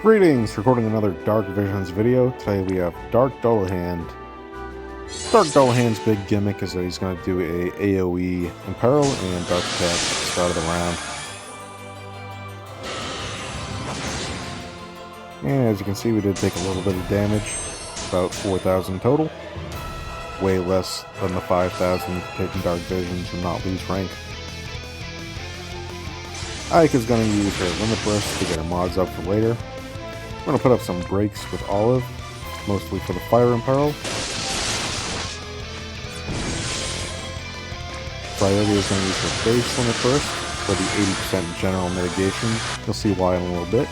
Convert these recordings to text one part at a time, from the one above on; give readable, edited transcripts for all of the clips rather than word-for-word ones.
Greetings! Recording another Dark Visions video. Today we have Dark Dullahan. Dark Dullahan's big gimmick is that he's going to do a AoE Imperil and Dark Attack at the start of the round. And as you can see, we did take a little bit of damage, about 4,000 total. Way less than the 5,000 taking Dark Visions and not lose rank. Ike is going to use her Limit Burst to get her mods up for later. I'm going to put up some breaks with Olive, mostly for the Fire Imperil. Priority is going to use her base Limit Burst for the 80% general mitigation. You'll see why in a little bit.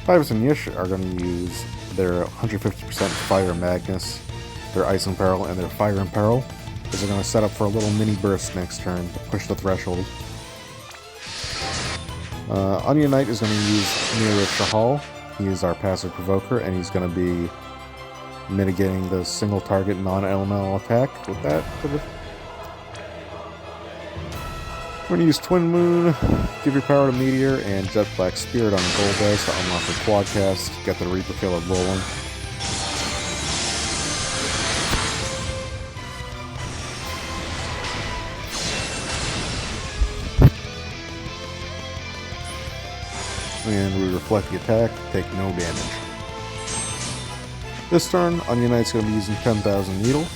Tyvus and Yish are going to use their 150% Fire Magnus, their Ice Imperil, and their Fire Imperil, because they're going to set up for a little mini burst next turn to push the threshold. Onion Knight is going to use Mirror of Shahal. He is our passive provoker, and he's going to be mitigating the single target non-elemental attack with that. We're going to use Twin Moon, give your power to Meteor, and Jet Black Spirit on Golbez to unlock the Quadcast, get the Reaper Killer rolling. And we reflect the attack, take no damage. This turn, Onion Knight's going to be using 10,000 needles.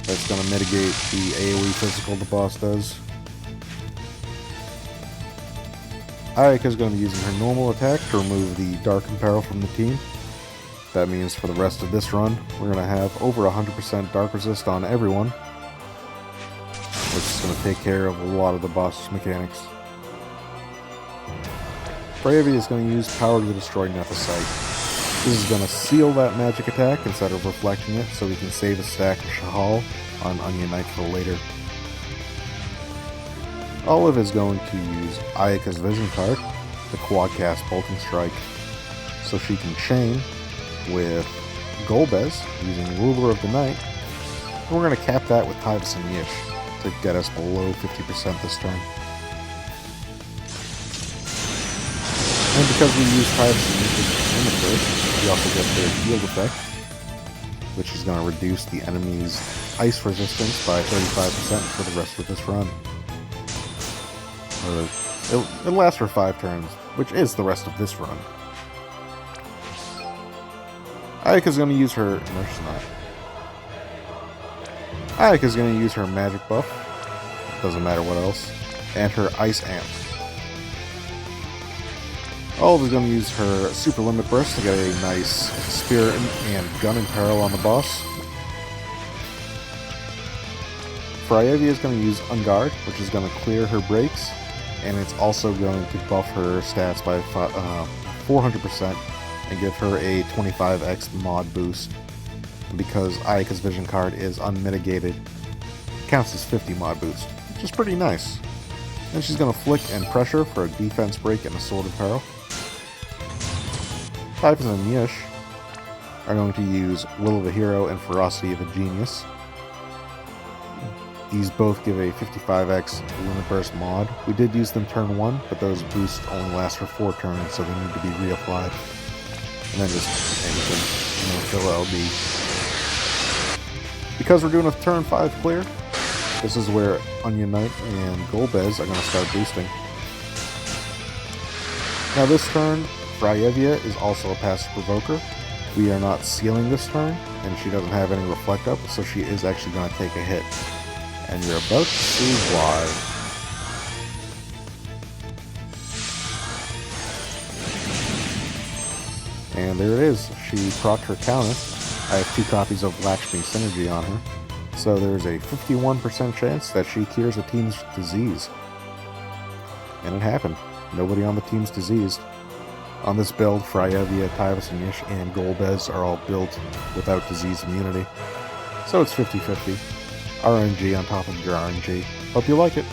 That's going to mitigate the AoE physical the boss does. Ayaka is going to be using her normal attack to remove the Dark Imperil from the team. That means for the rest of this run, we're going to have over 100% Dark Resist on everyone, which is going to take care of a lot of the boss's mechanics. Bravey is going to use Power to destroy Nephesite. This is going to seal that magic attack instead of reflecting it, so we can save a stack of Shahal on Onion Knight for later. Olive is going to use Ayaka's Vision card, the Quadcast Bolting Strike, so she can chain with Golbez using Ruler of the Night, and we're going to cap that with Tyvus and Yish to get us below 50% this turn. And because we use Tyvus and Yish in the first, we also get their field effect, which is going to reduce the enemy's ice resistance by 35% for the rest of this run. It'll last for 5 turns, which is the rest of this run. Ayaka's going to use her... No, she's not. Ayaka's going to use her magic buff, doesn't matter what else, and her ice amp. Olive is going to use her Super Limit Burst to get a nice Spirit and Gun Imperil on the boss. Fryevia is going to use Unguard, which is going to clear her breaks, and it's also going to buff her stats by 400% and give her a 25x mod boost. And because Ayaka's Vision card is unmitigated, it counts as 50 mod boost, which is pretty nice. Then she's going to Flick and Pressure for a defense break and a Sword Imperil. Tyvus and Yish are going to use Will of a Hero and Ferocity of a Genius. These both give a 55x Limit Burst mod. We did use them turn 1, but those boosts only last for 4 turns, so they need to be reapplied. And then just anything, fill LB. Because we're doing a turn 5 clear, this is where Onion Knight and Golbez are going to start boosting. Now this turn, Fryevia is also a passive provoker. We are not sealing this turn, and she doesn't have any reflect up, so she is actually going to take a hit. And you're about to see why. And there it is. She procced her counter. I have 2 copies of Lakshmi Synergy on her. So there's a 51% chance that she cures a team's disease. And it happened. Nobody on the team's diseased. On this build, Fryevia, Tyvus and Yish, and Golbez are all built without disease immunity. So it's 50-50. RNG on top of your RNG. Hope you like it.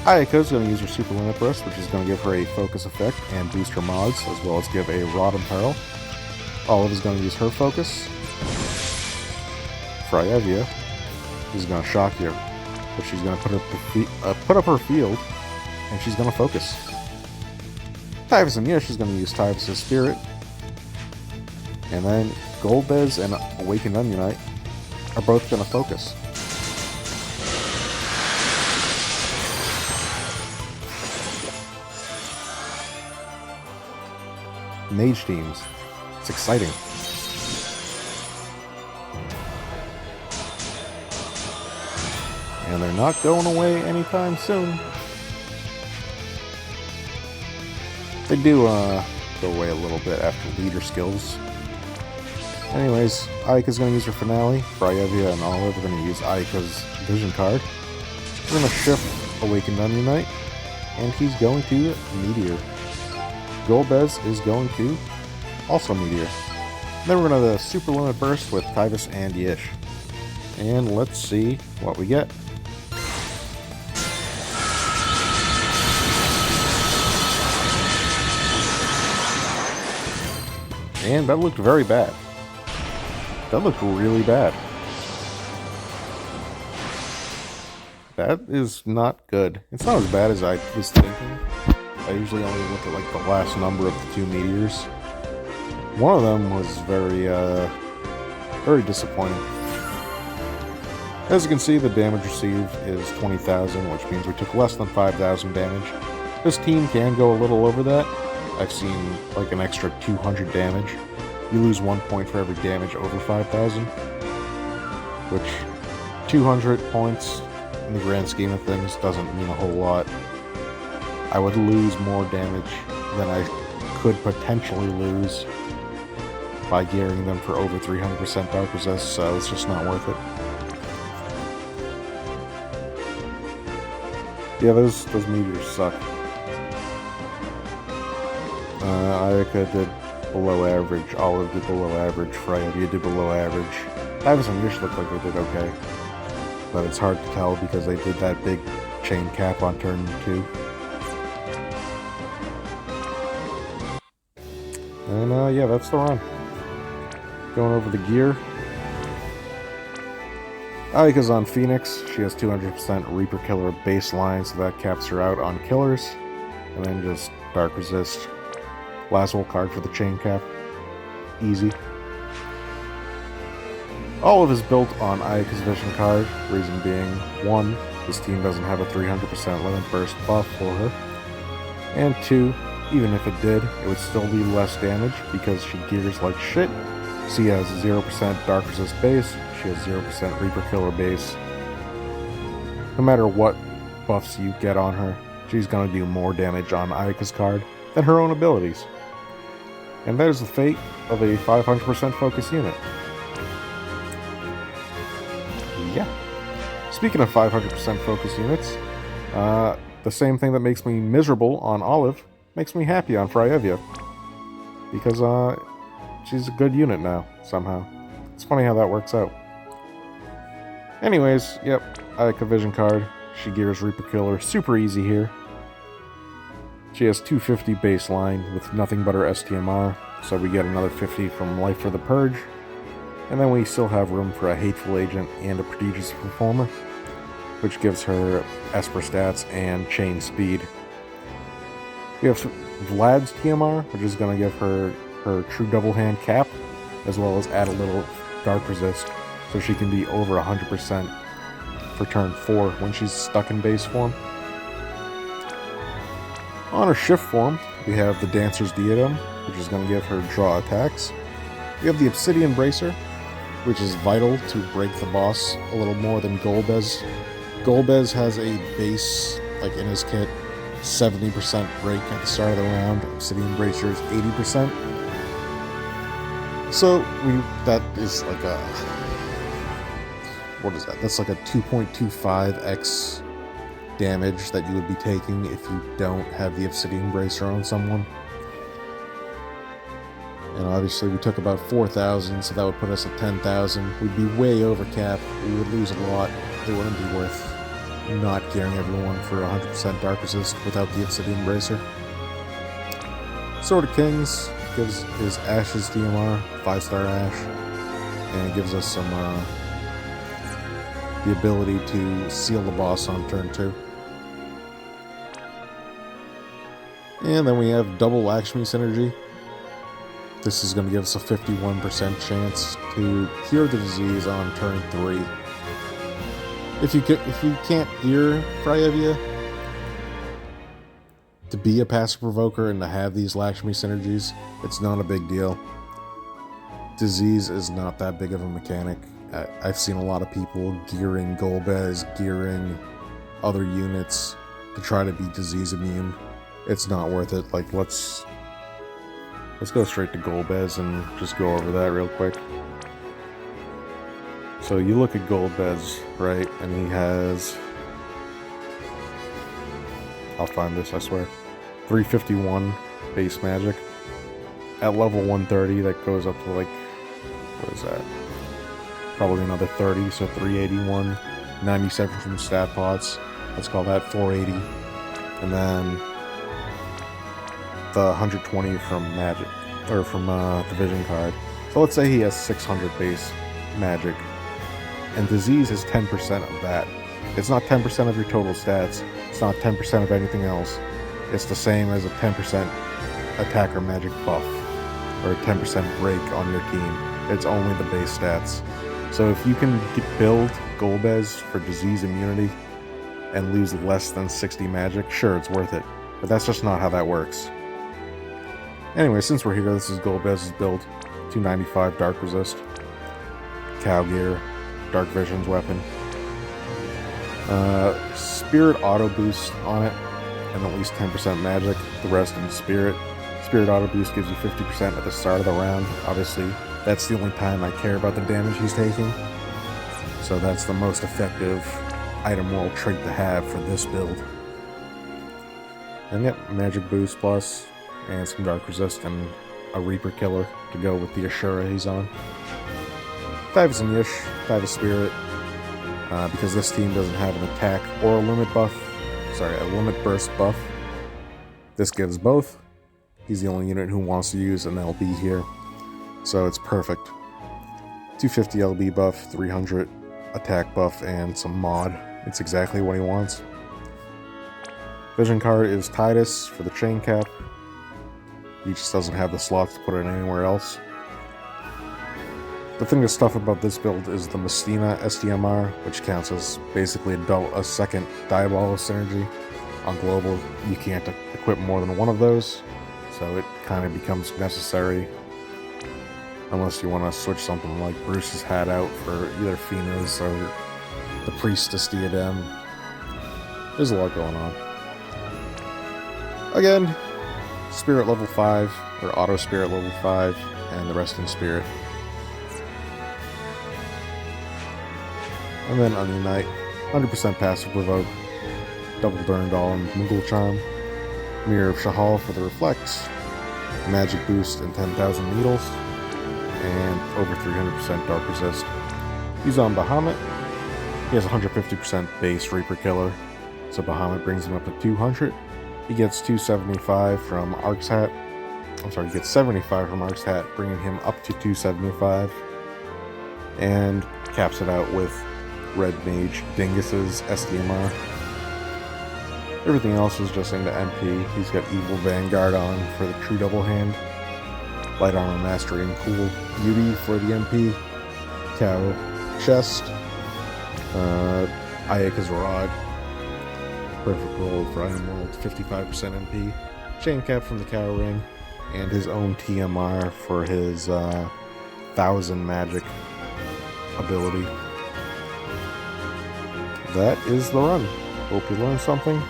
Ayaka is going to use her Super Limit Burst, which is going to give her a focus effect and boost her mods, as well as give a Rod Imperil. Olive is going to use her focus. Fryevia is going to shock you, but she's going to put up her field, and she's going to focus. Typhus and Yish is going to use Typhus' Spirit. And then Golbez and Awakened Onion are both going to focus. Mage teams. It's exciting. And they're not going away anytime soon. They do go away a little bit after leader skills. Anyways, Ayaka's going to use her Finale. Fryevia and Olive are going to use Ayaka's Vision card. We're going to shift Awakened Onion Knight. And he's going to Meteor. Golbez is going to also Meteor. Then we're going to Super Limit Burst with Typhus and Yish. And let's see what we get. And that looked very bad. That looked really bad. That is not good. It's not as bad as I was thinking. I usually only look at like the last number of the two meteors. One of them was very disappointing. As you can see, the damage received is 20,000, which means we took less than 5,000 damage. This team can go a little over that. I've seen like an extra 200 damage. You lose 1 point for every damage over 5,000, which 200 points in the grand scheme of things doesn't mean a whole lot. I would lose more damage than I could potentially lose by gearing them for over 300% Dark Resist, so it's just not worth it. Yeah, those meteors suck. Ayaka did below average, Olive did below average, Fryevia did below average. Typhus and Yish looked like they did okay. But it's hard to tell because they did that big chain cap on turn 2. And yeah, that's the run. Going over the gear. Ayaka's on Phoenix. She has 200% Reaper Killer baseline, so that caps her out on killers. And then just Dark Resist. Lasso card for the chain cap. Easy. Olive is built on Ayaka's Vision card. Reason being, 1, this team doesn't have a 300% limit burst buff for her. And 2, even if it did, it would still be less damage because she gears like shit. She has 0% Dark Resist base, she has 0% Reaper Killer base. No matter what buffs you get on her, she's gonna do more damage on Ayaka's card than her own abilities. And that is the fate of a 500% focus unit. Yeah. Speaking of 500% focus units, the same thing that makes me miserable on Olive makes me happy on Fryevia. Because she's a good unit now, somehow. It's funny how that works out. Anyways, yep, Ayaka Vision card. She gears Reaper Killer. Super easy here. She has 250 baseline with nothing but her STMR, so we get another 50 from Life for the Purge. And then we still have room for a Hateful Agent and a Prodigious Performer, which gives her Esper stats and Chain Speed. We have Vlad's TMR, which is going to give her True Double Hand cap, as well as add a little Dark Resist, so she can be over 100% for turn 4 when she's stuck in base form. On her shift form, we have the Dancer's Diadem, which is going to give her draw attacks. We have the Obsidian Bracer, which is vital to break the boss a little more than Golbez. Golbez has a base, like in his kit, 70% break at the start of the round. Obsidian Bracer is 80%. So that is like a, what is that? That's like a 2.25x damage that you would be taking if you don't have the Obsidian Bracer on someone. And obviously we took about 4,000, so that would put us at 10,000. We'd be way over cap. We would lose a lot. It wouldn't be worth not gearing everyone for 100% Dark Resist without the Obsidian Bracer. Sword of Kings gives his Ash's DMR, 5-star Ash, and it gives us some the ability to seal the boss on turn 2. And then we have double Lakshmi synergy. This is going to give us a 51% chance to cure the disease on turn 3. If you can't cure Freyevia, to be a passive provoker and to have these Lakshmi synergies, it's not a big deal. Disease is not that big of a mechanic. I've seen a lot of people gearing Golbez, gearing other units to try to be disease immune. It's not worth it. Like, let's go straight to Golbez and just go over that real quick. So you look at Golbez, right, and he has, I'll find this, I swear, 351 base magic. At level 130, that goes up to like, what is that? Probably another 30, so 381, 97 from stat pots. Let's call that 480. And then the 120 from magic, or from the vision card. So let's say he has 600 base magic, and disease is 10% of that. It's not 10% of your total stats. It's not 10% of anything else. It's the same as a 10% attacker magic buff, or a 10% break on your team. It's only the base stats. So if you can build Golbez for disease immunity and lose less than 60 magic, sure, it's worth it. But that's just not how that works. Anyway, since we're here, this is Golbez's build. 295 Dark Resist, Cow Gear, Dark Vision's weapon. Spirit auto boost on it, and at least 10% magic, the rest in Spirit. Spirit auto boost gives you 50% at the start of the round. Obviously, that's the only time I care about the damage he's taking. So that's the most effective item world trait to have for this build. And yep, magic boost plus, and some dark resist, and a Reaper killer to go with the Ashura he's on. 5 is a Yish, 5 is Spirit, because this team doesn't have an attack or a limit buff. Sorry, a limit burst buff. This gives both. He's the only unit who wants to use an LB here, so it's perfect. 250 LB buff, 300 attack buff, and some mod. It's exactly what he wants. Vision card is Titus for the chain cap. He just doesn't have the slots to put it anywhere else. The thing that's tough about this build is the Mestina SDMR, which counts as basically a second Diabolical synergy. On global, you can't equip more than one of those, so it kind of becomes necessary unless you want to switch something like Bruce's hat out for either Phoenix or the Priestess Diadem. There's a lot going on. Again, Spirit level 5, or Auto Spirit level 5, and the rest in Spirit. And then Onion Knight, 100% passive provoke, double Durandal and Moogle Charm, Mirror of Shahal for the Reflects, Magic Boost and 10,000 Needles, and over 300% Dark Resist. He's on Bahamut. He has 150% base Reaper Killer, so Bahamut brings him up to 200. He gets 275 from Ark's Hat. I'm sorry, he gets 75 from Ark's Hat, bringing him up to 275. And caps it out with Red Mage Dingus's SDMR. Everything else is just into MP. He's got Evil Vanguard on for the True Double Hand, Light Armor Mastery and Cool Beauty for the MP, Cow Chest, Ayaka's Rod, Perfect Roll for Item World, 55% MP, Chain Cap from the Cow Ring, and his own TMR for his 1000 magic ability. That is the run. Hope you learned something.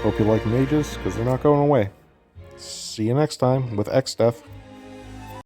Hope you like mages, because they're not going away. See you next time with X Stuff.